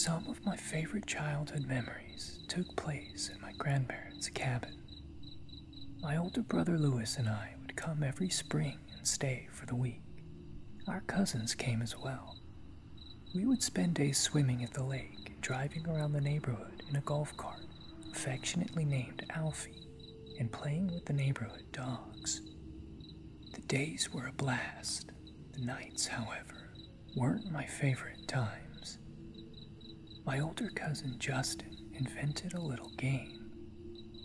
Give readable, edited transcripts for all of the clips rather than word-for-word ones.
Some of my favorite childhood memories took place in my grandparents' cabin. My older brother Louis and I would come every spring and stay for the week. Our cousins came as well. We would spend days swimming at the lake and driving around the neighborhood in a golf cart, affectionately named Alfie, and playing with the neighborhood dogs. The days were a blast. The nights, however, weren't my favorite times. My older cousin Justin invented a little game.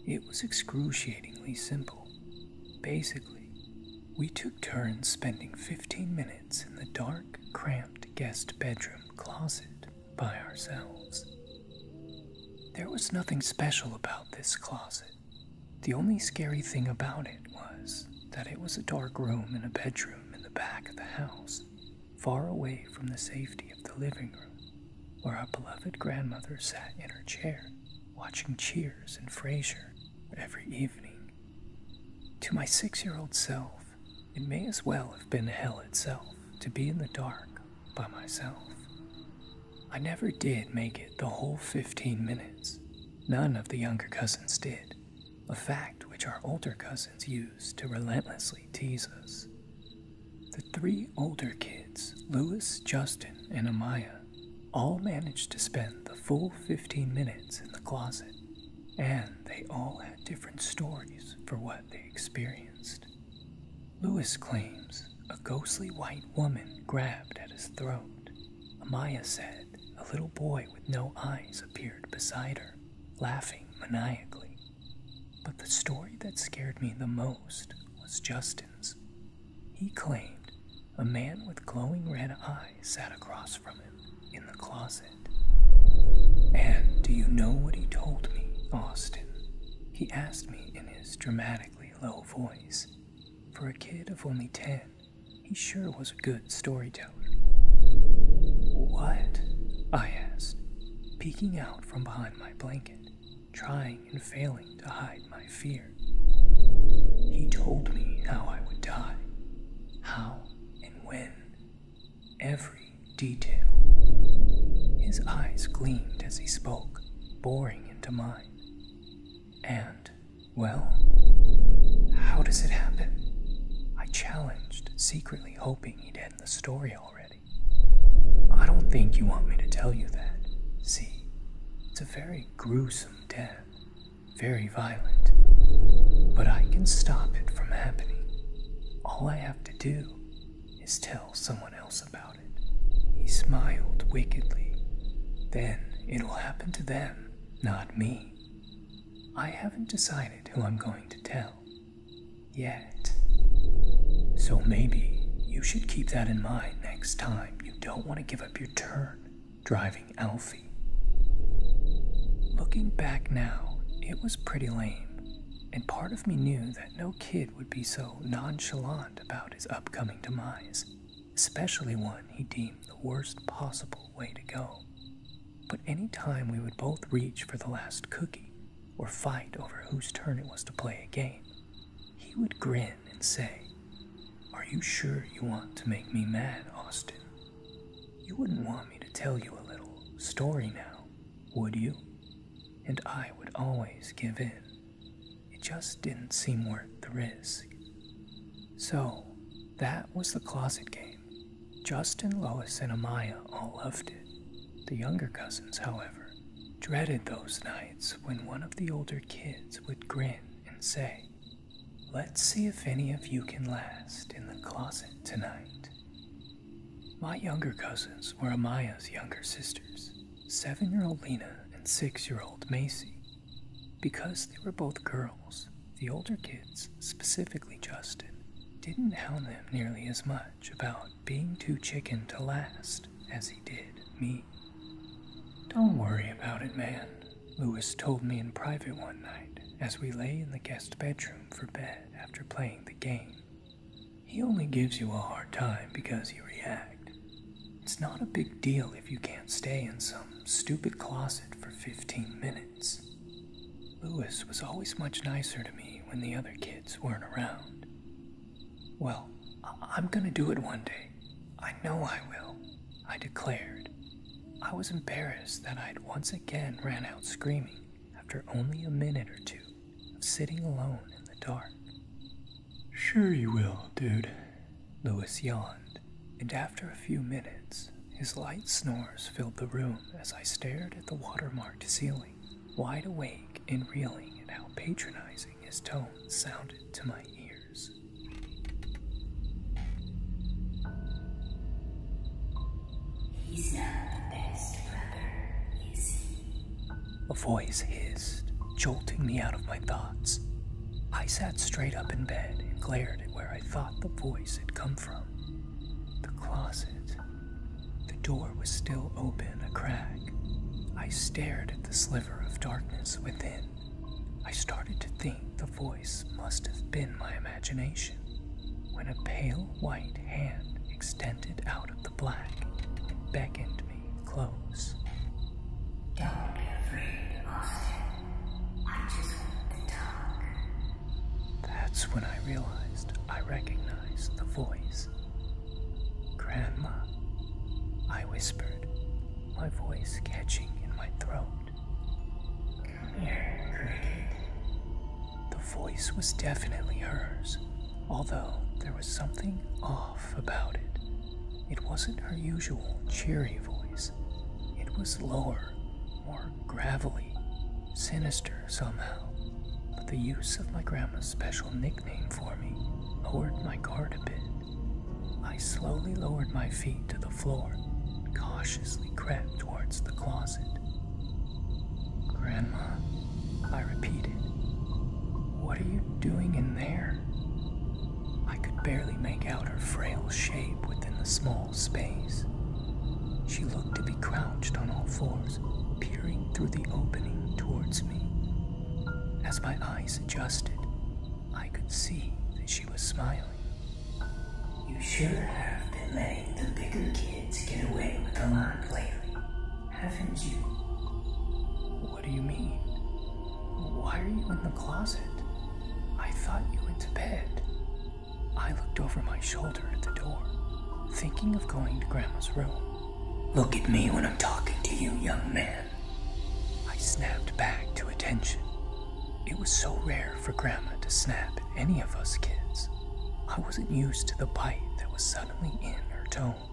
It was excruciatingly simple. Basically, we took turns spending 15 minutes in the dark, cramped guest bedroom closet by ourselves. There was nothing special about this closet. The only scary thing about it was that it was a dark room in a bedroom in the back of the house, far away from the safety of the living room, where our beloved grandmother sat in her chair, watching Cheers and Frasier every evening. To my 6-year-old self, it may as well have been hell itself to be in the dark by myself. I never did make it the whole 15 minutes. None of the younger cousins did, a fact which our older cousins used to relentlessly tease us. The 3 older kids, Louis, Justin, and Amaya, all managed to spend the full 15 minutes in the closet, and they all had different stories for what they experienced. Louis claims a ghostly white woman grabbed at his throat. Amaya said a little boy with no eyes appeared beside her, laughing maniacally. But the story that scared me the most was Justin's. He claimed a man with glowing red eyes sat across from him in the closet. And do you know what he told me, Austin? He asked me in his dramatically low voice. For a kid of only 10, he sure was a good storyteller. What? I asked, peeking out from behind my blanket, trying and failing to hide my fear. He told me how I would die, how and when, every detail. His eyes gleamed as he spoke, boring into mine. And, well, how does it happen? I challenged, secretly hoping he'd end the story already. I don't think you want me to tell you that. See, it's a very gruesome death, very violent. But I can stop it from happening. All I have to do is tell someone else about it. He smiled wickedly. Then it'll happen to them, not me. I haven't decided who I'm going to tell. Yet. So maybe you should keep that in mind next time you don't want to give up your turn driving Alfie. Looking back now, it was pretty lame, and part of me knew that no kid would be so nonchalant about his upcoming demise, especially one he deemed the worst possible way to go. But any time we would both reach for the last cookie or fight over whose turn it was to play a game, he would grin and say, "Are you sure you want to make me mad, Austin? You wouldn't want me to tell you a little story now, would you?" And I would always give in. It just didn't seem worth the risk. So, that was the closet game. Justin, Lois, and Amaya all loved it. The younger cousins, however, dreaded those nights when one of the older kids would grin and say, "Let's see if any of you can last in the closet tonight." My younger cousins were Amaya's younger sisters, 7-year-old Lena and 6-year-old Macy. Because they were both girls, the older kids, specifically Justin, didn't hound them nearly as much about being too chicken to last as he did me. "Don't worry about it, man," Louis told me in private one night as we lay in the guest bedroom for bed after playing the game. "He only gives you a hard time because you react. It's not a big deal if you can't stay in some stupid closet for 15 minutes. Louis was always much nicer to me when the other kids weren't around. Well, I'm gonna do it one day. I know I will," I declared. I was embarrassed that I'd once again ran out screaming after only a minute or two of sitting alone in the dark. "Sure you will, dude," Louis yawned, and after a few minutes, his light snores filled the room as I stared at the watermarked ceiling, wide awake and reeling at how patronizing his tones sounded to my ears. "He's not the best brother, is he?" A voice hissed, jolting me out of my thoughts. I sat straight up in bed and glared at where I thought the voice had come from. The closet. The door was still open a crack. I stared at the sliver of darkness within. I started to think the voice must have been my imagination, when a pale white hand extended out of the black and beckoned me close. "Don't be afraid, Austin. I just want to talk." That's when I realized I recognized the voice. "Grandma," I whispered, my voice catching in my throat. "Come here, Cricket." The voice was definitely hers, although there was something off about it. It wasn't her usual cheery voice. It was lower, more gravelly, sinister somehow. But the use of my grandma's special nickname for me lowered my guard a bit. I slowly lowered my feet to the floor and cautiously crept towards the closet. "Grandma," I repeated, "what are you doing in there?" I could barely make out her frail shape within the small space. She looked to be crouched on all fours, peering through the opening towards me. As my eyes adjusted, I could see that she was smiling. "You sure have been letting the bigger kids get away with a lot lately, haven't you?" "What do you mean? Why are you in the closet? I thought you went to bed." I looked over my shoulder at the door, thinking of going to Grandma's room. "Look at me when I'm talking to you, young man." I snapped back to attention. It was so rare for Grandma to snap at any of us kids. I wasn't used to the bite that was suddenly in her tone.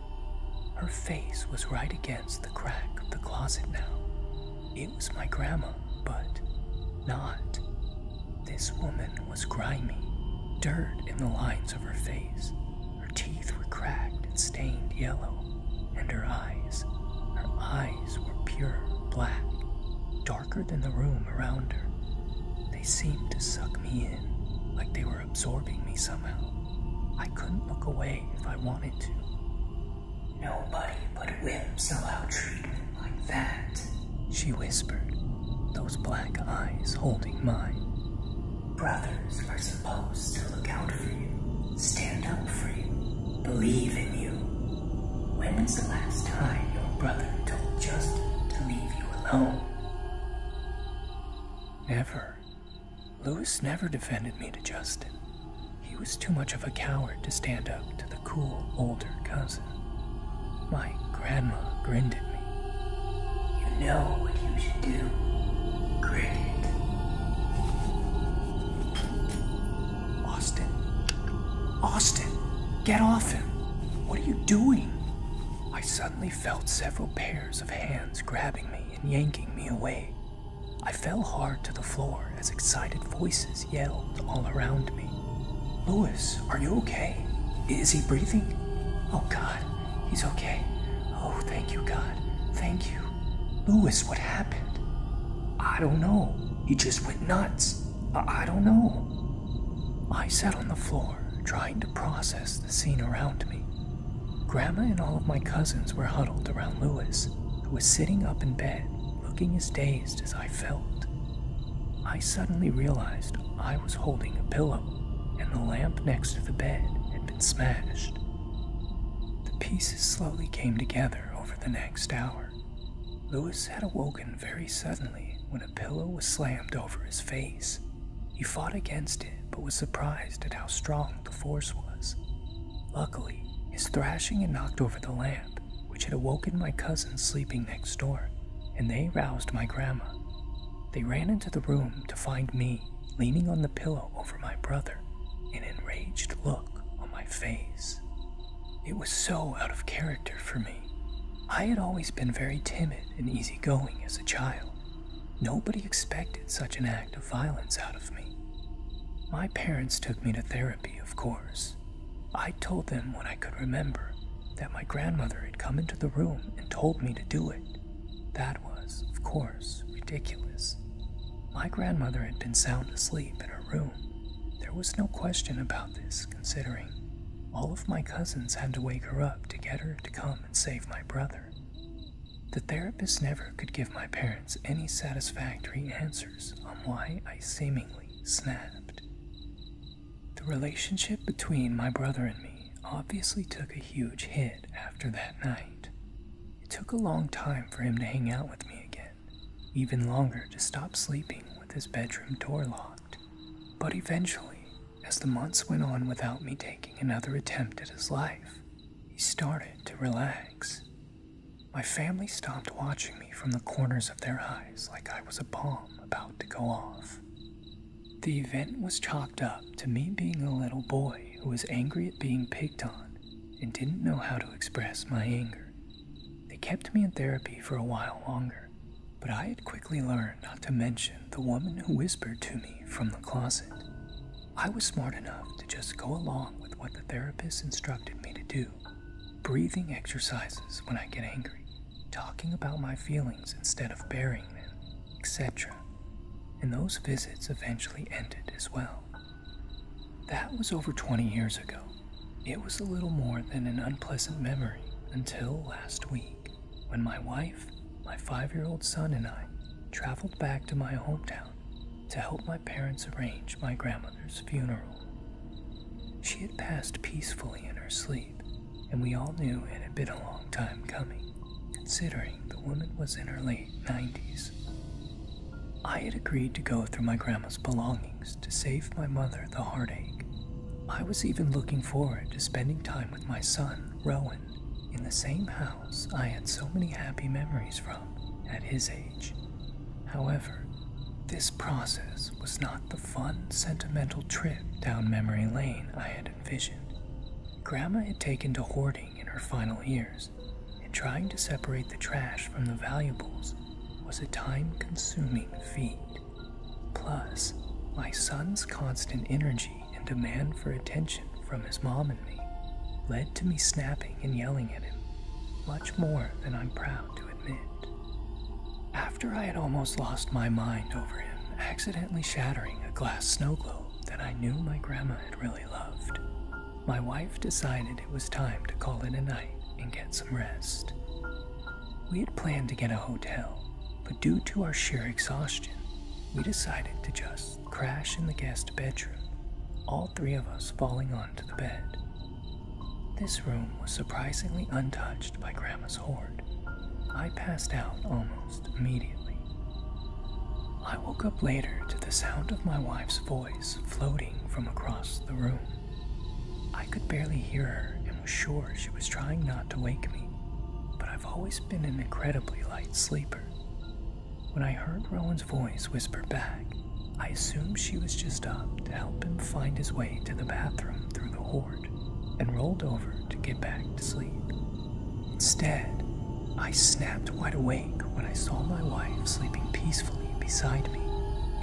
Her face was right against the crack of the closet now. It was my grandma, but not. This woman was grimy, dirt in the lines of her face. Her teeth were cracked and stained yellow, and her eyes were pure black, darker than the room around her. They seemed to suck me in, like they were absorbing me somehow. I couldn't look away if I wanted to. "Nobody but wimps allow treatment like that," she whispered, those black eyes holding mine. "Brothers are supposed to look out for you, stand up for you, believe in you. When was the last time your brother told Justin to leave you alone?" Never. Louis never defended me to Justin. He was too much of a coward to stand up to the cool older cousin. My grandma grinned at me. "You know what you should do, Cricket." Austin, get off him! What are you doing?" I suddenly felt several pairs of hands grabbing me and yanking me away. I fell hard to the floor as excited voices yelled all around me. "Louis, are you okay? Is he breathing? Oh God, he's okay. Oh, thank you, God. Thank you. Louis, what happened?" "I don't know. He just went nuts. I don't know." I sat on the floor, trying to process the scene around me. Grandma and all of my cousins were huddled around Louis, who was sitting up in bed, looking as dazed as I felt. I suddenly realized I was holding a pillow, and the lamp next to the bed had been smashed. The pieces slowly came together over the next hour. Louis had awoken very suddenly when a pillow was slammed over his face. He fought against it, but was surprised at how strong the force was. Luckily, his thrashing had knocked over the lamp, which which had awoken my cousins sleeping next door, and they roused my grandma. They ran into the room to find me leaning on the pillow over my brother, an enraged look on my face. It was so out of character for me. I had always been very timid and easygoing as a child. Nobody expected such an act of violence out of me. My parents took me to therapy, of course. I told them when I could remember that my grandmother had come into the room and told me to do it. That was, of course, ridiculous. My grandmother had been sound asleep in her room. There was no question about this, considering all of my cousins had to wake her up to get her to come and save my brother. The therapist never could give my parents any satisfactory answers on why I seemingly snapped. The relationship between my brother and me obviously took a huge hit after that night. It took a long time for him to hang out with me again, even longer to stop sleeping with his bedroom door locked. But eventually, as the months went on without me taking another attempt at his life, he started to relax. My family stopped watching me from the corners of their eyes like I was a bomb about to go off. The event was chalked up to me being a little boy who was angry at being picked on and didn't know how to express my anger. They kept me in therapy for a while longer, but I had quickly learned not to mention the woman who whispered to me from the closet. I was smart enough to just go along with what the therapist instructed me to do. Breathing exercises when I get angry, talking about my feelings instead of burying them, etc. And those visits eventually ended as well. That was over 20 years ago. It was a little more than an unpleasant memory until last week, when my wife, my 5-year-old son, and I traveled back to my hometown to help my parents arrange my grandmother's funeral. She had passed peacefully in her sleep, and we all knew it had been a long time coming, considering the woman was in her late 90s. I had agreed to go through my grandma's belongings to save my mother the heartache. I was even looking forward to spending time with my son, Rowan, in the same house I had so many happy memories from at his age. However, this process was not the fun, sentimental trip down memory lane I had envisioned. Grandma had taken to hoarding in her final years, and trying to separate the trash from the valuables was a time-consuming feat. Plus, my son's constant energy and demand for attention from his mom and me led to me snapping and yelling at him, much more than I'm proud to admit. After I had almost lost my mind over him accidentally shattering a glass snow globe that I knew my grandma had really loved, my wife decided it was time to call it a night and get some rest. We had planned to get a hotel, but due to our sheer exhaustion, we decided to just crash in the guest bedroom, all 3 of us falling onto the bed. This room was surprisingly untouched by Grandma's hoard. I passed out almost immediately. I woke up later to the sound of my wife's voice floating from across the room. I could barely hear her and was sure she was trying not to wake me, but I've always been an incredibly light sleeper. When I heard Rowan's voice whisper back, I assumed she was just up to help him find his way to the bathroom through the hoard, and rolled over to get back to sleep. Instead, I snapped wide awake when I saw my wife sleeping peacefully beside me,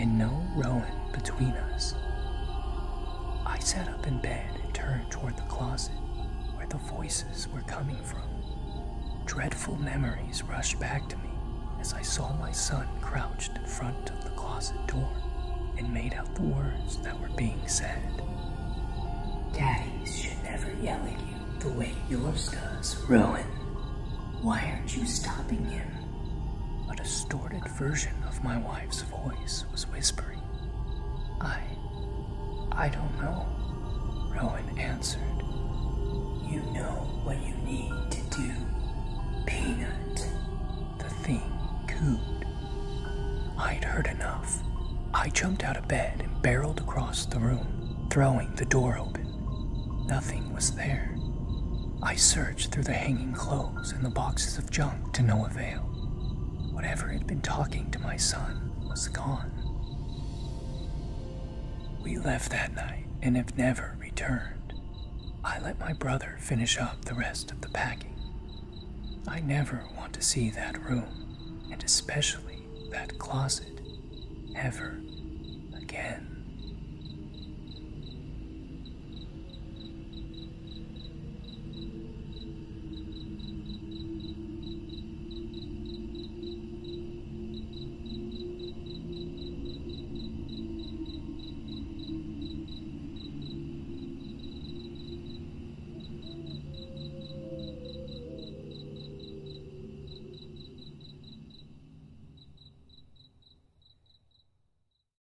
and no Rowan between us. I sat up in bed and turned toward the closet, where the voices were coming from. Dreadful memories rushed back to me as I saw my son crouched in front of the closet door and made out the words that were being said. Daddies should never yell at you the way yours does, Rowan. Why aren't you stopping him? A distorted version of my wife's voice was whispering. I don't know, Rowan answered. You know what you need to do, Peanut. The thing cooed. I'd heard enough. I jumped out of bed and barreled across the room, throwing the door open. Nothing was there. I searched through the hanging clothes and the boxes of junk to no avail. Whatever had been talking to my son was gone. We left that night and have never returned. I let my brother finish up the rest of the packing. I never want to see that room, and especially that closet, ever again.